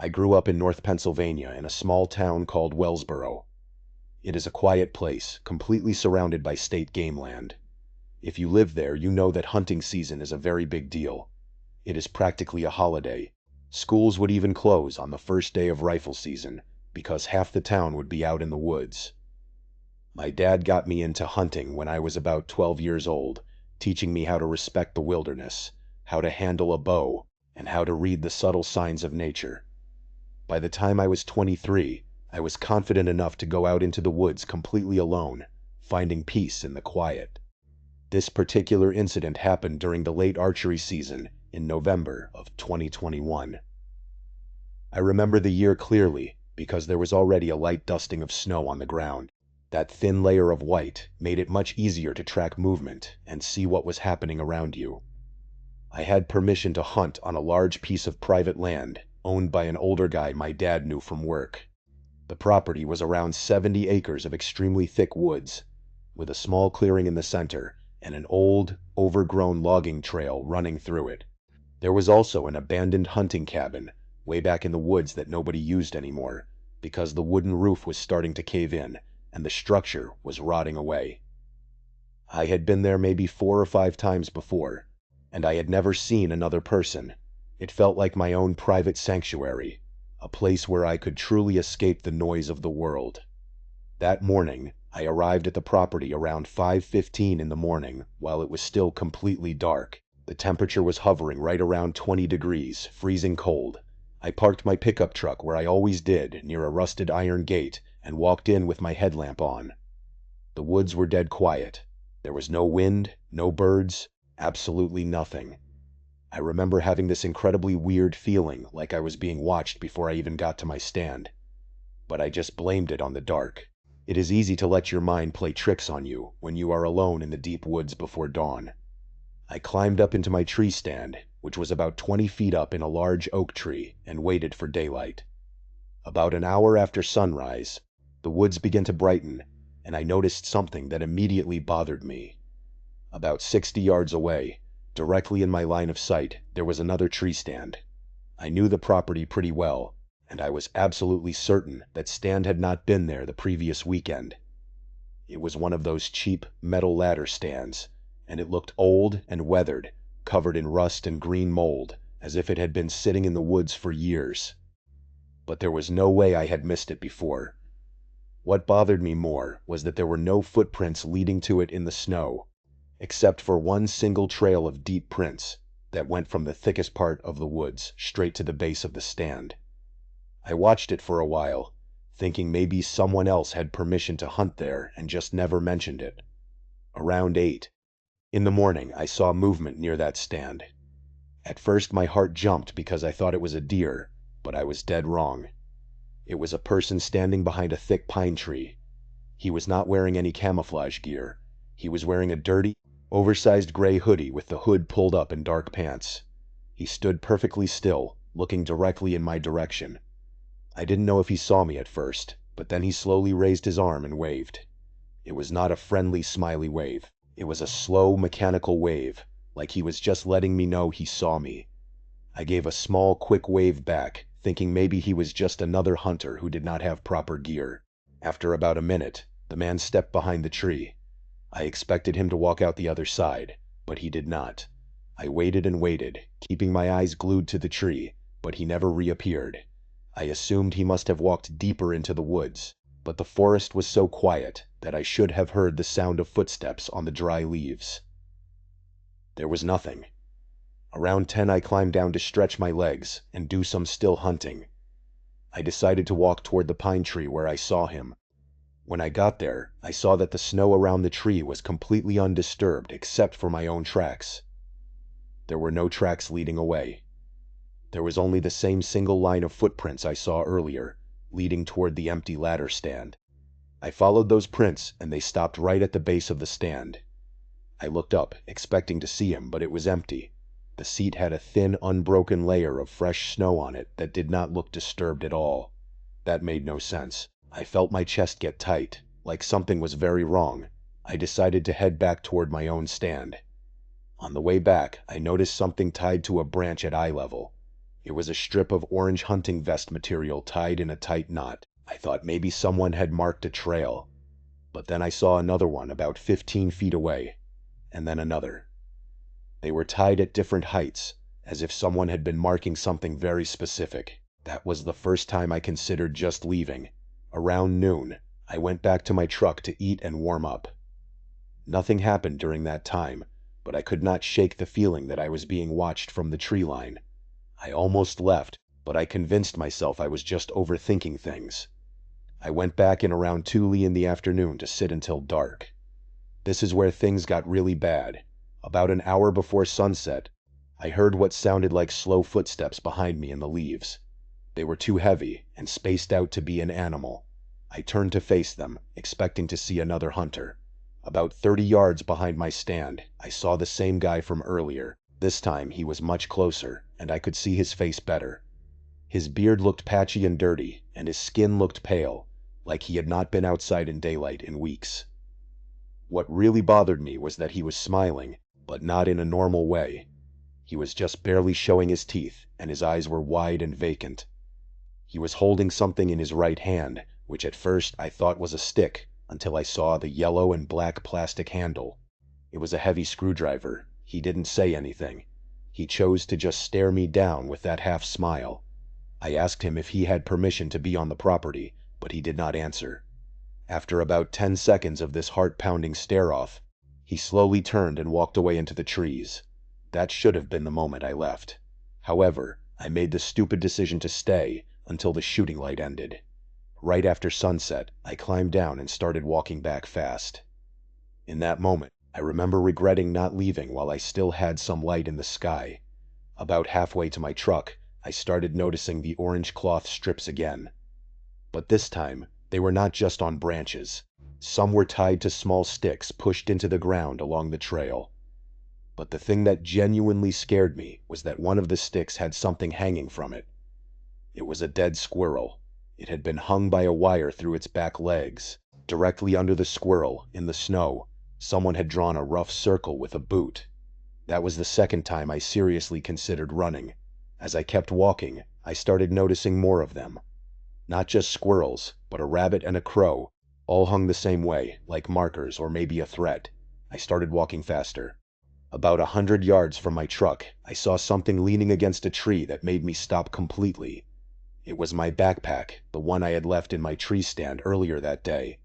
I grew up in North Pennsylvania in a small town called Wellsboro. It is a quiet place, completely surrounded by state game land. If you live there, you know that hunting season is a very big deal. It is practically a holiday. Schools would even close on the first day of rifle season, because half the town would be out in the woods. My dad got me into hunting when I was about 12 years old, teaching me how to respect the wilderness, how to handle a bow, and how to read the subtle signs of nature. By the time I was 23, I was confident enough to go out into the woods completely alone, finding peace in the quiet. This particular incident happened during the late archery season in November of 2021. I remember the year clearly because there was already a light dusting of snow on the ground. That thin layer of white made it much easier to track movement and see what was happening around you. I had permission to hunt on a large piece of private land owned by an older guy my dad knew from work. The property was around 70 acres of extremely thick woods, with a small clearing in the center and an old, overgrown logging trail running through it. There was also an abandoned hunting cabin way back in the woods that nobody used anymore, because the wooden roof was starting to cave in and the structure was rotting away. I had been there maybe 4 or 5 times before, and I had never seen another person. It felt like my own private sanctuary, a place where I could truly escape the noise of the world. That morning, I arrived at the property around 5:15 in the morning while it was still completely dark. The temperature was hovering right around 20 degrees, freezing cold. I parked my pickup truck where I always did, near a rusted iron gate, and walked in with my headlamp on. The woods were dead quiet. There was no wind, no birds, absolutely nothing. I remember having this incredibly weird feeling like I was being watched before I even got to my stand. But I just blamed it on the dark. It is easy to let your mind play tricks on you when you are alone in the deep woods before dawn. I climbed up into my tree stand, which was about 20 feet up in a large oak tree, and waited for daylight. About an hour after sunrise, the woods began to brighten, and I noticed something that immediately bothered me. About 60 yards away, directly in my line of sight, there was another tree stand. I knew the property pretty well, and I was absolutely certain that stand had not been there the previous weekend. It was one of those cheap metal ladder stands, and it looked old and weathered, covered in rust and green mold, as if it had been sitting in the woods for years. But there was no way I had missed it before. What bothered me more was that there were no footprints leading to it in the snow, except for one single trail of deep prints that went from the thickest part of the woods straight to the base of the stand. I watched it for a while, thinking maybe someone else had permission to hunt there and just never mentioned it. Around 8 in the morning, I saw movement near that stand. At first my heart jumped because I thought it was a deer, but I was dead wrong. It was a person standing behind a thick pine tree. He was not wearing any camouflage gear. He was wearing a dirty, oversized gray hoodie with the hood pulled up and dark pants. He stood perfectly still, looking directly in my direction. I didn't know if he saw me at first, but then he slowly raised his arm and waved. It was not a friendly, smiley wave. It was a slow, mechanical wave, like he was just letting me know he saw me. I gave a small, quick wave back, thinking maybe he was just another hunter who did not have proper gear. After about a minute, the man stepped behind the tree. I expected him to walk out the other side, but he did not. I waited and waited, keeping my eyes glued to the tree, but he never reappeared. I assumed he must have walked deeper into the woods, but the forest was so quiet that I should have heard the sound of footsteps on the dry leaves. There was nothing. Around 10 I climbed down to stretch my legs and do some still hunting. I decided to walk toward the pine tree where I saw him. When I got there, I saw that the snow around the tree was completely undisturbed except for my own tracks. There were no tracks leading away. There was only the same single line of footprints I saw earlier, leading toward the empty ladder stand. I followed those prints and they stopped right at the base of the stand. I looked up, expecting to see him, but it was empty. The seat had a thin, unbroken layer of fresh snow on it that did not look disturbed at all. That made no sense. I felt my chest get tight, like something was very wrong. I decided to head back toward my own stand. On the way back, I noticed something tied to a branch at eye level. It was a strip of orange hunting vest material tied in a tight knot. I thought maybe someone had marked a trail. But then I saw another one about 15 feet away, and then another. They were tied at different heights, as if someone had been marking something very specific. That was the first time I considered just leaving. Around noon, I went back to my truck to eat and warm up. Nothing happened during that time, but I could not shake the feeling that I was being watched from the tree line. I almost left, but I convinced myself I was just overthinking things. I went back in around 2 in the afternoon to sit until dark. This is where things got really bad. About an hour before sunset, I heard what sounded like slow footsteps behind me in the leaves. They were too heavy and spaced out to be an animal. I turned to face them, expecting to see another hunter. About 30 yards behind my stand, I saw the same guy from earlier. This time he was much closer, and I could see his face better. His beard looked patchy and dirty, and his skin looked pale, like he had not been outside in daylight in weeks. What really bothered me was that he was smiling, but not in a normal way. He was just barely showing his teeth, and his eyes were wide and vacant. He was holding something in his right hand, which at first I thought was a stick, until I saw the yellow and black plastic handle. It was a heavy screwdriver. He didn't say anything. He chose to just stare me down with that half smile. I asked him if he had permission to be on the property, but he did not answer. After about 10 seconds of this heart-pounding stare-off, he slowly turned and walked away into the trees. That should have been the moment I left. However, I made the stupid decision to stay until the shooting light ended. Right after sunset, I climbed down and started walking back fast. In that moment, I remember regretting not leaving while I still had some light in the sky. About halfway to my truck, I started noticing the orange cloth strips again. But this time, they were not just on branches. Some were tied to small sticks pushed into the ground along the trail. But the thing that genuinely scared me was that one of the sticks had something hanging from it. It was a dead squirrel. It had been hung by a wire through its back legs. Directly under the squirrel, in the snow, someone had drawn a rough circle with a boot. That was the second time I seriously considered running. As I kept walking, I started noticing more of them. Not just squirrels, but a rabbit and a crow, all hung the same way, like markers or maybe a threat. I started walking faster. About 100 yards from my truck, I saw something leaning against a tree that made me stop completely. It was my backpack, the one I had left in my tree stand earlier that day.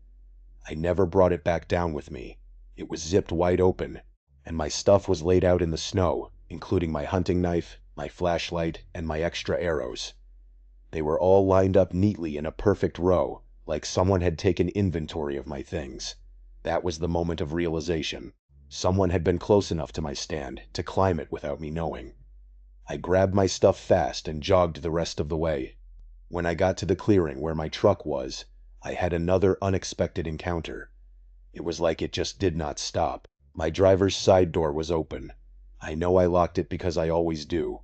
I never brought it back down with me. It was zipped wide open, and my stuff was laid out in the snow, including my hunting knife, my flashlight, and my extra arrows. They were all lined up neatly in a perfect row, like someone had taken inventory of my things. That was the moment of realization. Someone had been close enough to my stand to climb it without me knowing. I grabbed my stuff fast and jogged the rest of the way. When I got to the clearing where my truck was, I had another unexpected encounter. It was like it just did not stop. My driver's side door was open. I know I locked it because I always do.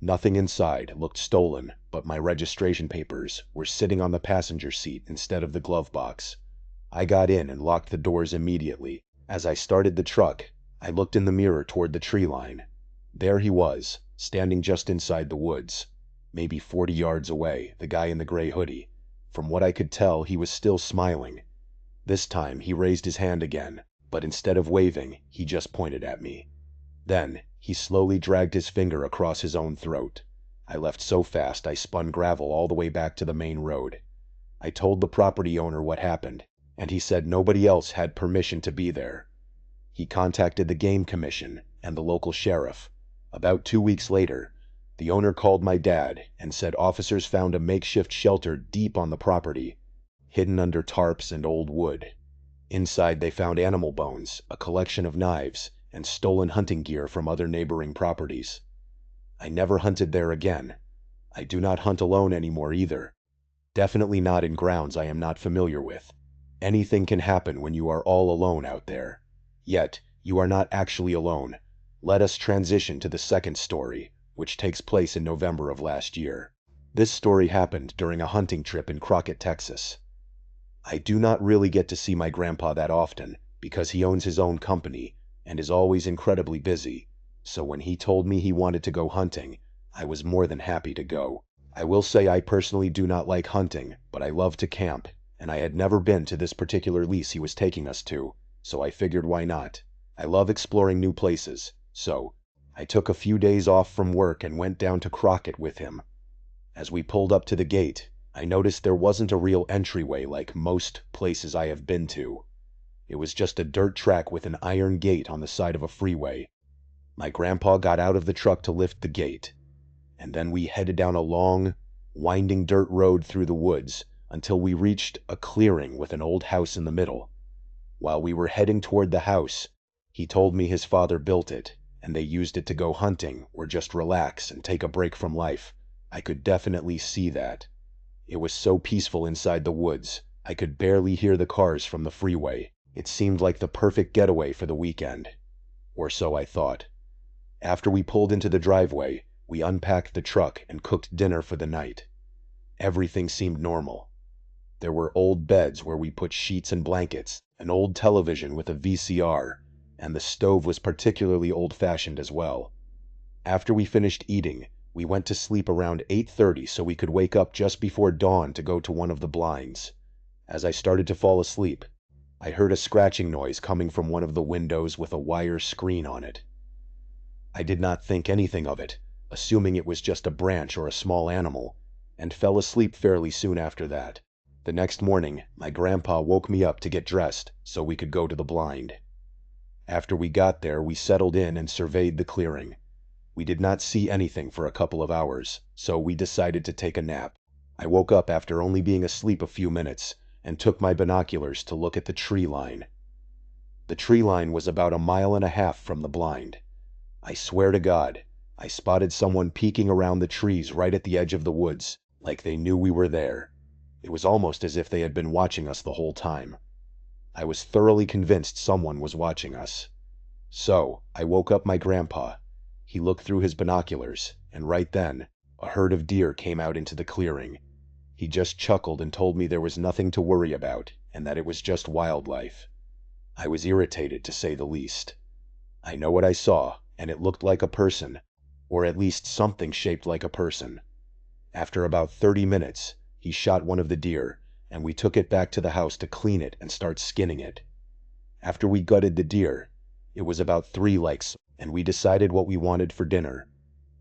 Nothing inside looked stolen, but my registration papers were sitting on the passenger seat instead of the glove box. I got in and locked the doors immediately. As I started the truck, I looked in the mirror toward the tree line. There he was, standing just inside the woods. Maybe 40 yards away, the guy in the gray hoodie. From what I could tell, he was still smiling. This time he raised his hand again, but instead of waving, he just pointed at me. Then, he slowly dragged his finger across his own throat. I left so fast I spun gravel all the way back to the main road. I told the property owner what happened, and he said nobody else had permission to be there. He contacted the game commission and the local sheriff. About 2 weeks later, the owner called my dad and said officers found a makeshift shelter deep on the property, hidden under tarps and old wood. Inside they found animal bones, a collection of knives, and stolen hunting gear from other neighboring properties. I never hunted there again. I do not hunt alone anymore either. Definitely not in grounds I am not familiar with. Anything can happen when you are all alone out there. Yet, you are not actually alone. Let us transition to the second story, which takes place in November of last year. This story happened during a hunting trip in Crockett, Texas. I do not really get to see my grandpa that often because he owns his own company and is always incredibly busy, so when he told me he wanted to go hunting, I was more than happy to go. I will say I personally do not like hunting, but I love to camp, and I had never been to this particular lease he was taking us to, so I figured why not. I love exploring new places, so I took a few days off from work and went down to Crockett with him. As we pulled up to the gate, I noticed there wasn't a real entryway like most places I have been to. It was just a dirt track with an iron gate on the side of a freeway. My grandpa got out of the truck to lift the gate, and then we headed down a long, winding dirt road through the woods until we reached a clearing with an old house in the middle. While we were heading toward the house, he told me his father built it, and they used it to go hunting or just relax and take a break from life. I could definitely see that. It was so peaceful inside the woods, I could barely hear the cars from the freeway. It seemed like the perfect getaway for the weekend. Or so I thought. After we pulled into the driveway, we unpacked the truck and cooked dinner for the night. Everything seemed normal. There were old beds where we put sheets and blankets, an old television with a VCR, and the stove was particularly old-fashioned as well. After we finished eating, we went to sleep around 8:30 so we could wake up just before dawn to go to one of the blinds. As I started to fall asleep, I heard a scratching noise coming from one of the windows with a wire screen on it. I did not think anything of it, assuming it was just a branch or a small animal, and fell asleep fairly soon after that. The next morning, my grandpa woke me up to get dressed so we could go to the blind. After we got there, we settled in and surveyed the clearing. We did not see anything for a couple of hours, so we decided to take a nap. I woke up after only being asleep a few minutes and took my binoculars to look at the tree line. The tree line was about 1.5 miles from the blind. I swear to God, I spotted someone peeking around the trees right at the edge of the woods, like they knew we were there. It was almost as if they had been watching us the whole time. I was thoroughly convinced someone was watching us. So, I woke up my grandpa. He looked through his binoculars, and right then, a herd of deer came out into the clearing. He just chuckled and told me there was nothing to worry about, and that it was just wildlife. I was irritated, to say the least. I know what I saw, and it looked like a person, or at least something shaped like a person. After about 30 minutes, he shot one of the deer, and we took it back to the house to clean it and start skinning it. After we gutted the deer, it was about 3 likes, and we decided what we wanted for dinner,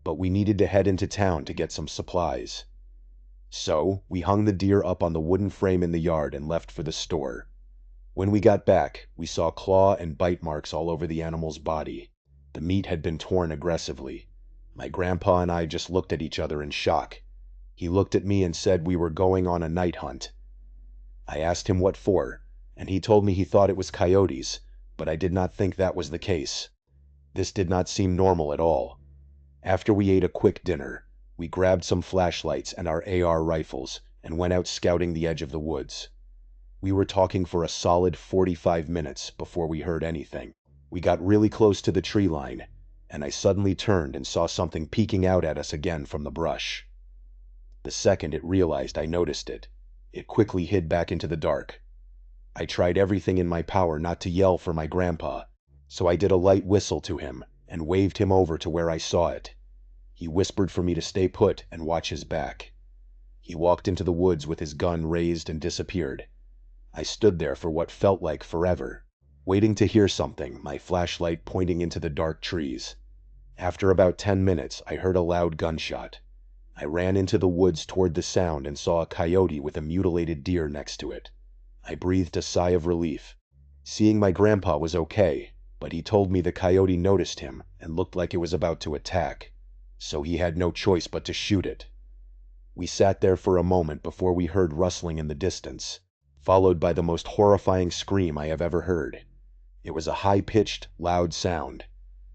but we needed to head into town to get some supplies. So, we hung the deer up on the wooden frame in the yard and left for the store. When we got back, we saw claw and bite marks all over the animal's body. The meat had been torn aggressively. My grandpa and I just looked at each other in shock. He looked at me and said we were going on a night hunt. I asked him what for, and he told me he thought it was coyotes, but I did not think that was the case. This did not seem normal at all. After we ate a quick dinner, we grabbed some flashlights and our AR rifles and went out scouting the edge of the woods. We were talking for a solid 45 minutes before we heard anything. We got really close to the tree line, and I suddenly turned and saw something peeking out at us again from the brush. The second it realized I noticed it, it quickly hid back into the dark. I tried everything in my power not to yell for my grandpa, so I did a light whistle to him and waved him over to where I saw it. He whispered for me to stay put and watch his back. He walked into the woods with his gun raised and disappeared. I stood there for what felt like forever, waiting to hear something, my flashlight pointing into the dark trees. After about 10 minutes, I heard a loud gunshot. I ran into the woods toward the sound and saw a coyote with a mutilated deer next to it. I breathed a sigh of relief. Seeing my grandpa was okay, but he told me the coyote noticed him and looked like it was about to attack, so he had no choice but to shoot it. We sat there for a moment before we heard rustling in the distance, followed by the most horrifying scream I have ever heard. It was a high-pitched, loud sound.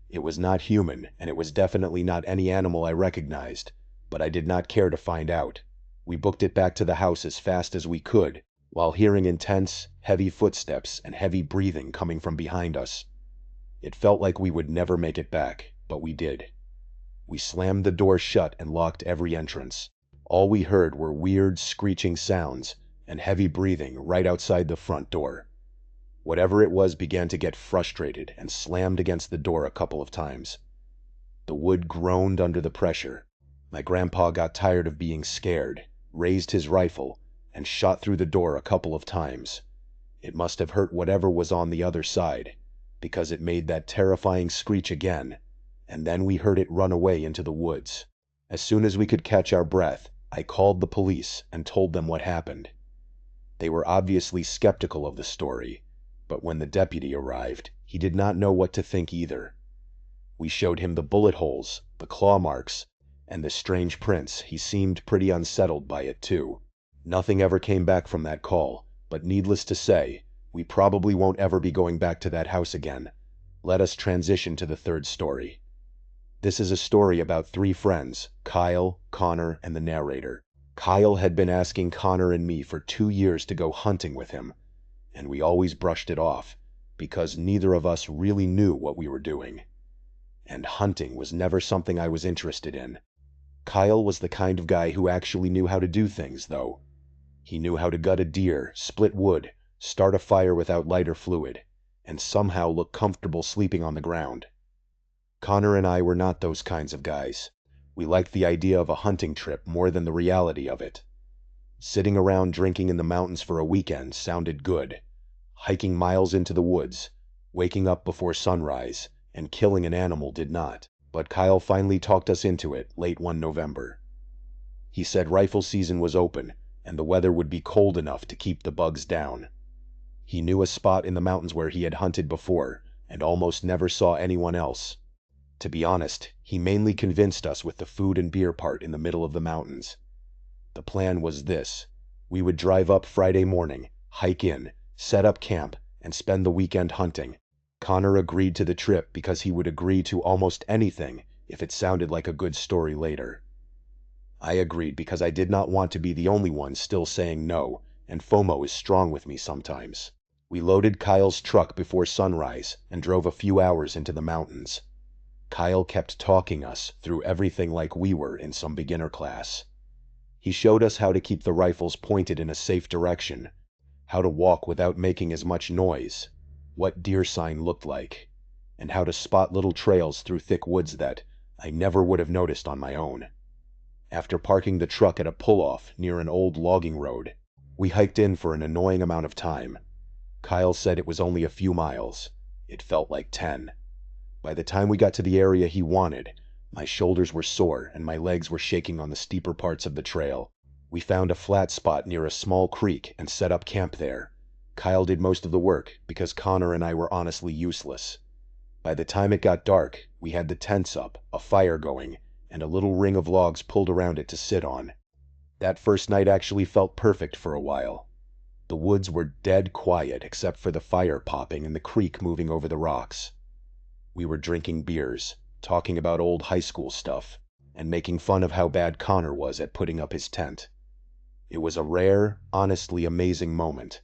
It was not human, and it was definitely not any animal I recognized, but I did not care to find out. We booked it back to the house as fast as we could, while hearing intense, heavy footsteps and heavy breathing coming from behind us. It felt like we would never make it back, but we did. We slammed the door shut and locked every entrance. All we heard were weird, screeching sounds and heavy breathing right outside the front door. Whatever it was began to get frustrated and slammed against the door a couple of times. The wood groaned under the pressure. My grandpa got tired of being scared, raised his rifle, and shot through the door a couple of times. It must have hurt whatever was on the other side, because it made that terrifying screech again, and then we heard it run away into the woods. As soon as we could catch our breath, I called the police and told them what happened. They were obviously skeptical of the story, but when the deputy arrived, he did not know what to think either. We showed him the bullet holes, the claw marks, and the strange prints. He seemed pretty unsettled by it too. Nothing ever came back from that call, but needless to say, we probably won't ever be going back to that house again. Let us transition to the third story. This is a story about three friends, Kyle, Connor, and the narrator. Kyle had been asking Connor and me for 2 years to go hunting with him, and we always brushed it off, because neither of us really knew what we were doing. And hunting was never something I was interested in. Kyle was the kind of guy who actually knew how to do things, though. He knew how to gut a deer, split wood, start a fire without lighter fluid, and somehow look comfortable sleeping on the ground. Connor and I were not those kinds of guys. We liked the idea of a hunting trip more than the reality of it. Sitting around drinking in the mountains for a weekend sounded good. Hiking miles into the woods, waking up before sunrise, and killing an animal did not. But Kyle finally talked us into it late one November. He said rifle season was open, and the weather would be cold enough to keep the bugs down. He knew a spot in the mountains where he had hunted before, and almost never saw anyone else. To be honest, he mainly convinced us with the food and beer part in the middle of the mountains. The plan was this. We would drive up Friday morning, hike in, set up camp, and spend the weekend hunting. Connor agreed to the trip because he would agree to almost anything if it sounded like a good story later. I agreed because I did not want to be the only one still saying no, and FOMO is strong with me sometimes. We loaded Kyle's truck before sunrise and drove a few hours into the mountains. Kyle kept talking us through everything like we were in some beginner class. He showed us how to keep the rifles pointed in a safe direction, how to walk without making as much noise, what deer sign looked like, and how to spot little trails through thick woods that I never would have noticed on my own. After parking the truck at a pull-off near an old logging road, we hiked in for an annoying amount of time. Kyle said it was only a few miles. It felt like 10. By the time we got to the area he wanted, my shoulders were sore and my legs were shaking on the steeper parts of the trail. We found a flat spot near a small creek and set up camp there. Kyle did most of the work because Connor and I were honestly useless. By the time it got dark, we had the tents up, a fire going, and a little ring of logs pulled around it to sit on. That first night actually felt perfect for a while. The woods were dead quiet except for the fire popping and the creek moving over the rocks. We were drinking beers, talking about old high school stuff, and making fun of how bad Connor was at putting up his tent. It was a rare, honestly amazing moment.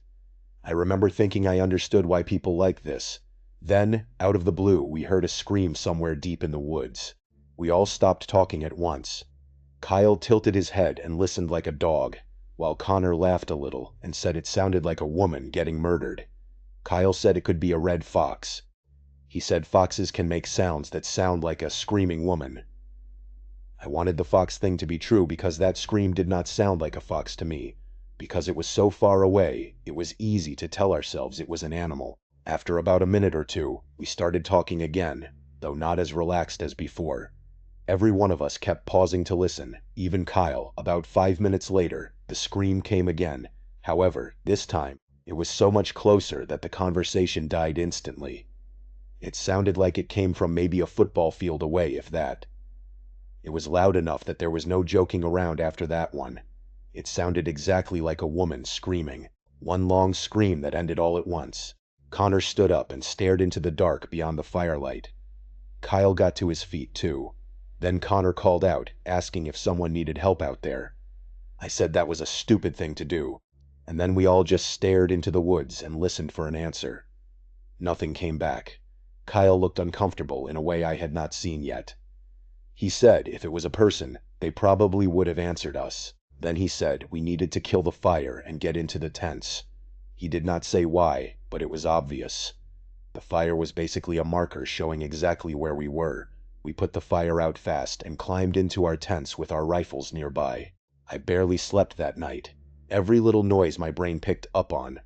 I remember thinking I understood why people like this. Then, out of the blue, we heard a scream somewhere deep in the woods. We all stopped talking at once. Kyle tilted his head and listened like a dog, while Connor laughed a little and said it sounded like a woman getting murdered. Kyle said it could be a red fox. He said foxes can make sounds that sound like a screaming woman. I wanted the fox thing to be true because that scream did not sound like a fox to me. Because it was so far away, it was easy to tell ourselves it was an animal. After about a minute or two, we started talking again, though not as relaxed as before. Every one of us kept pausing to listen, even Kyle. About 5 minutes later, the scream came again. However, this time, it was so much closer that the conversation died instantly. It sounded like it came from maybe a football field away, if that. It was loud enough that there was no joking around after that one. It sounded exactly like a woman screaming. One long scream that ended all at once. Connor stood up and stared into the dark beyond the firelight. Kyle got to his feet too. Then Connor called out, asking if someone needed help out there. I said that was a stupid thing to do, and then we all just stared into the woods and listened for an answer. Nothing came back. Kyle looked uncomfortable in a way I had not seen yet. He said if it was a person, they probably would have answered us. Then he said we needed to kill the fire and get into the tents. He did not say why, but it was obvious. The fire was basically a marker showing exactly where we were, We put the fire out fast and climbed into our tents with our rifles nearby. I barely slept that night. Every little noise my brain picked up on.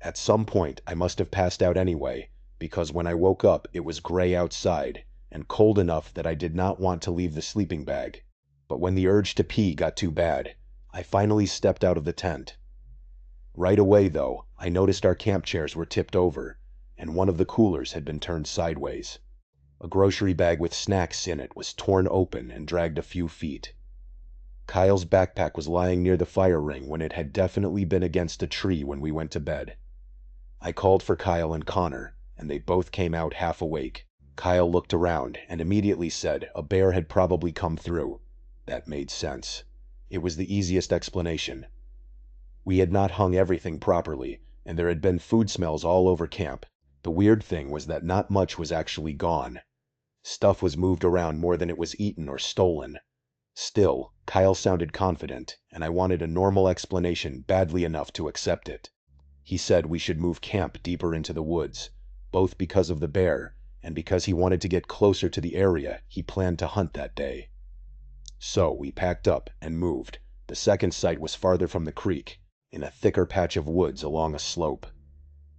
At some point, I must have passed out anyway, because when I woke up, it was gray outside, and cold enough that I did not want to leave the sleeping bag. But when the urge to pee got too bad, I finally stepped out of the tent. Right away, though, I noticed our camp chairs were tipped over, and one of the coolers had been turned sideways. A grocery bag with snacks in it was torn open and dragged a few feet. Kyle's backpack was lying near the fire ring when it had definitely been against a tree when we went to bed. I called for Kyle and Connor, and they both came out half awake. Kyle looked around and immediately said a bear had probably come through. That made sense. It was the easiest explanation. We had not hung everything properly, and there had been food smells all over camp. The weird thing was that not much was actually gone. Stuff was moved around more than it was eaten or stolen. Still, Kyle sounded confident, and I wanted a normal explanation badly enough to accept it. He said we should move camp deeper into the woods, both because of the bear and because he wanted to get closer to the area he planned to hunt that day. So we packed up and moved. The second site was farther from the creek, in a thicker patch of woods along a slope.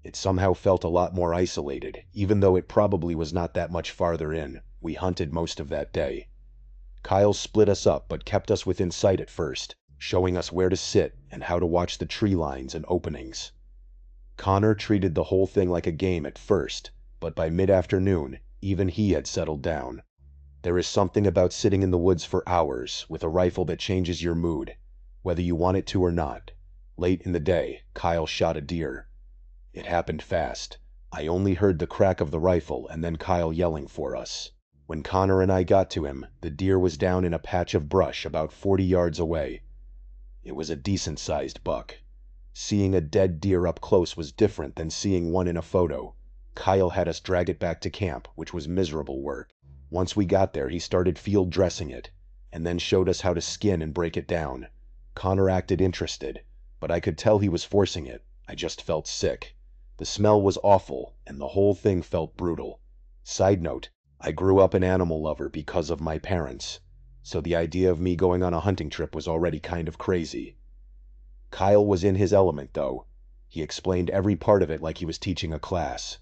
It somehow felt a lot more isolated, even though it probably was not that much farther in. We hunted most of that day. Kyle split us up but kept us within sight at first, showing us where to sit and how to watch the tree lines and openings. Connor treated the whole thing like a game at first, but by mid-afternoon, even he had settled down. There is something about sitting in the woods for hours with a rifle that changes your mood, whether you want it to or not. Late in the day, Kyle shot a deer. It happened fast. I only heard the crack of the rifle and then Kyle yelling for us. When Connor and I got to him, the deer was down in a patch of brush about 40 yards away. It was a decent-sized buck. Seeing a dead deer up close was different than seeing one in a photo. Kyle had us drag it back to camp, which was miserable work. Once we got there, he started field dressing it, and then showed us how to skin and break it down. Connor acted interested, but I could tell he was forcing it. I just felt sick. The smell was awful, and the whole thing felt brutal. Side note, I grew up an animal lover because of my parents, so the idea of me going on a hunting trip was already kind of crazy. Kyle was in his element, though. He explained every part of it like he was teaching a class.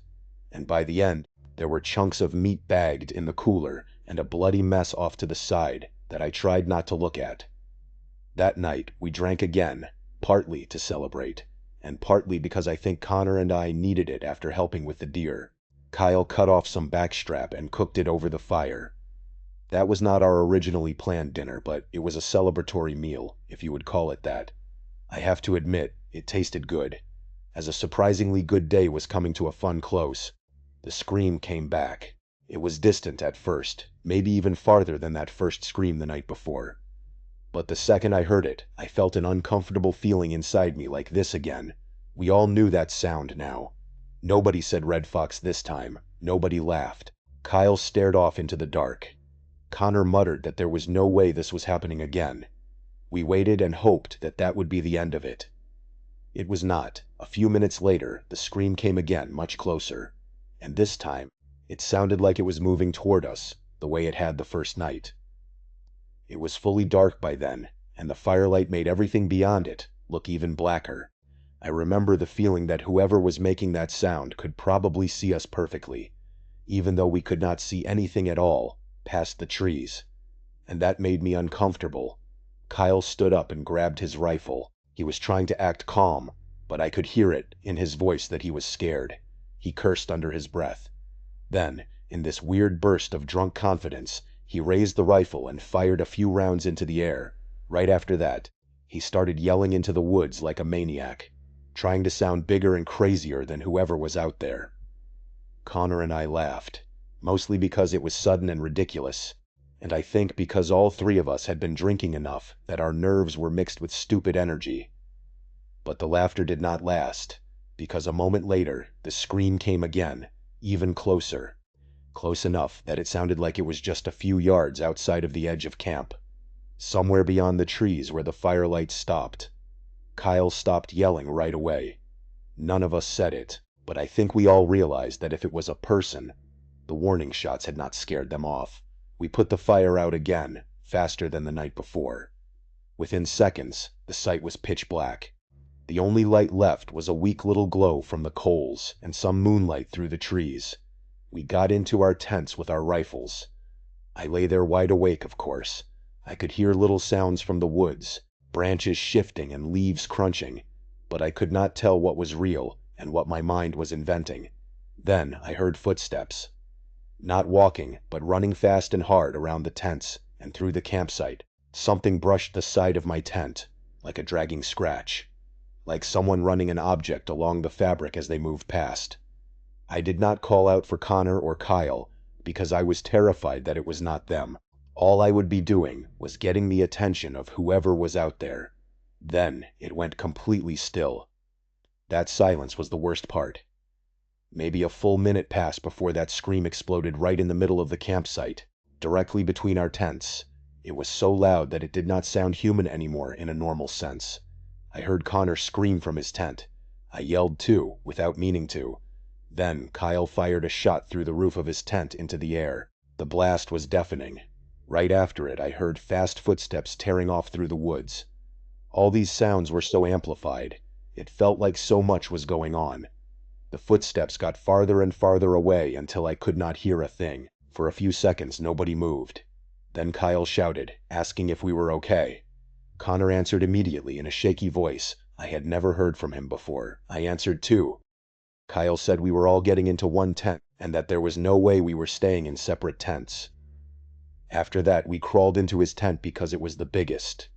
And by the end, there were chunks of meat bagged in the cooler and a bloody mess off to the side that I tried not to look at. That night, we drank again, partly to celebrate, and partly because I think Connor and I needed it after helping with the deer. Kyle cut off some backstrap and cooked it over the fire. That was not our originally planned dinner, but it was a celebratory meal, if you would call it that. I have to admit, it tasted good. As a surprisingly good day was coming to a fun close, the scream came back. It was distant at first, maybe even farther than that first scream the night before. But the second I heard it, I felt an uncomfortable feeling inside me like this again. We all knew that sound now. Nobody said Red Fox this time. Nobody laughed. Kyle stared off into the dark. Connor muttered that there was no way this was happening again. We waited and hoped that that would be the end of it. It was not. A few minutes later, the scream came again, much closer. And this time, it sounded like it was moving toward us, the way it had the first night. It was fully dark by then, and the firelight made everything beyond it look even blacker. I remember the feeling that whoever was making that sound could probably see us perfectly, even though we could not see anything at all past the trees. And that made me uncomfortable. Kyle stood up and grabbed his rifle. He was trying to act calm, but I could hear it in his voice that he was scared. He cursed under his breath. Then, in this weird burst of drunk confidence, he raised the rifle and fired a few rounds into the air. Right after that, he started yelling into the woods like a maniac, trying to sound bigger and crazier than whoever was out there. Connor and I laughed, mostly because it was sudden and ridiculous, and I think because all three of us had been drinking enough that our nerves were mixed with stupid energy. But the laughter did not last, because a moment later the scream came again, even closer. Close enough that it sounded like it was just a few yards outside of the edge of camp, somewhere beyond the trees where the firelight stopped. Kyle stopped yelling right away. None of us said it, but I think we all realized that if it was a person, the warning shots had not scared them off. We put the fire out again, faster than the night before. Within seconds, the site was pitch black. The only light left was a weak little glow from the coals and some moonlight through the trees. We got into our tents with our rifles. I lay there wide awake, of course. I could hear little sounds from the woods, branches shifting and leaves crunching, but I could not tell what was real and what my mind was inventing. Then I heard footsteps. Not walking, but running fast and hard around the tents and through the campsite. Something brushed the side of my tent, like a dragging scratch, like someone running an object along the fabric as they moved past. I did not call out for Connor or Kyle, because I was terrified that it was not them. All I would be doing was getting the attention of whoever was out there. Then it went completely still. That silence was the worst part. Maybe a full minute passed before that scream exploded right in the middle of the campsite, directly between our tents. It was so loud that it did not sound human anymore in a normal sense. I heard Connor scream from his tent. I yelled too, without meaning to. Then Kyle fired a shot through the roof of his tent into the air. The blast was deafening. Right after it, I heard fast footsteps tearing off through the woods. All these sounds were so amplified. It felt like so much was going on. The footsteps got farther and farther away until I could not hear a thing. For a few seconds, nobody moved. Then Kyle shouted, asking if we were okay. Connor answered immediately in a shaky voice. I had never heard from him before. I answered too. Kyle said we were all getting into one tent, and that there was no way we were staying in separate tents. After that, we crawled into his tent because it was the biggest.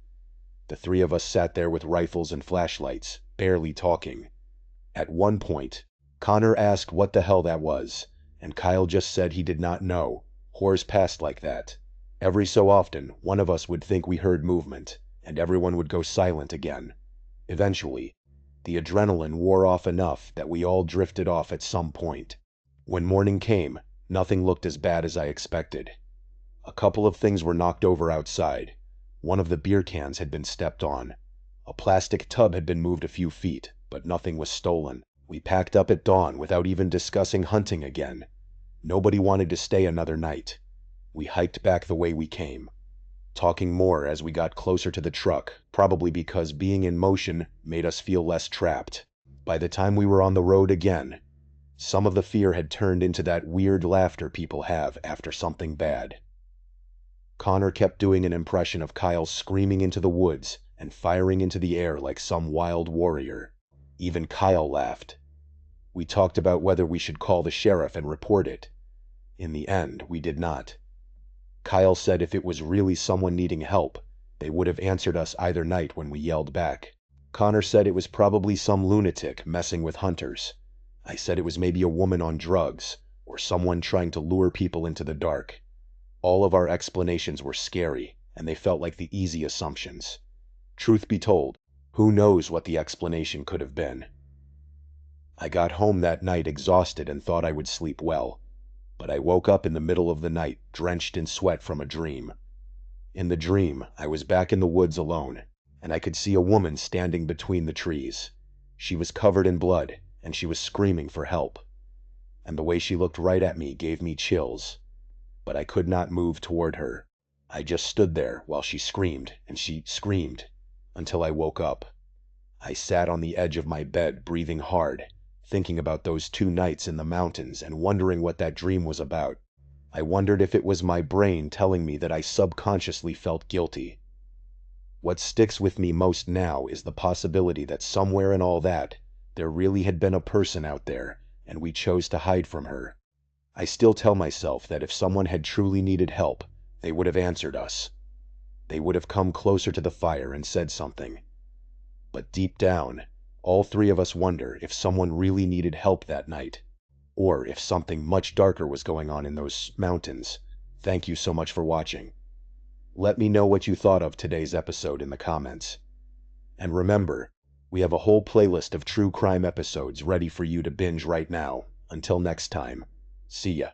The three of us sat there with rifles and flashlights, barely talking. At one point, Connor asked what the hell that was, and Kyle just said he did not know. Horrors passed like that. Every so often, one of us would think we heard movement, and everyone would go silent again. Eventually, the adrenaline wore off enough that we all drifted off at some point. When morning came, nothing looked as bad as I expected. A couple of things were knocked over outside. One of the beer cans had been stepped on. A plastic tub had been moved a few feet, but nothing was stolen. We packed up at dawn without even discussing hunting again. Nobody wanted to stay another night. We hiked back the way we came, talking more as we got closer to the truck, probably because being in motion made us feel less trapped. By the time we were on the road again, some of the fear had turned into that weird laughter people have after something bad. Connor kept doing an impression of Kyle screaming into the woods and firing into the air like some wild warrior. Even Kyle laughed. We talked about whether we should call the sheriff and report it. In the end, we did not. Kyle said if it was really someone needing help, they would have answered us either night when we yelled back. Connor said it was probably some lunatic messing with hunters. I said it was maybe a woman on drugs, or someone trying to lure people into the dark. All of our explanations were scary, and they felt like the easy assumptions. Truth be told, who knows what the explanation could have been. I got home that night exhausted and thought I would sleep well, but I woke up in the middle of the night drenched in sweat from a dream. In the dream, I was back in the woods alone, and I could see a woman standing between the trees. She was covered in blood, and she was screaming for help. And the way she looked right at me gave me chills. But I could not move toward her. I just stood there while she screamed, and she screamed, until I woke up. I sat on the edge of my bed, breathing hard, thinking about those 2 nights in the mountains and wondering what that dream was about. I wondered if it was my brain telling me that I subconsciously felt guilty. What sticks with me most now is the possibility that somewhere in all that, there really had been a person out there, and we chose to hide from her. I still tell myself that if someone had truly needed help, they would have answered us. They would have come closer to the fire and said something. But deep down, all 3 of us wonder if someone really needed help that night, or if something much darker was going on in those mountains. Thank you so much for watching. Let me know what you thought of today's episode in the comments. And remember, we have a whole playlist of true crime episodes ready for you to binge right now. Until next time, see ya.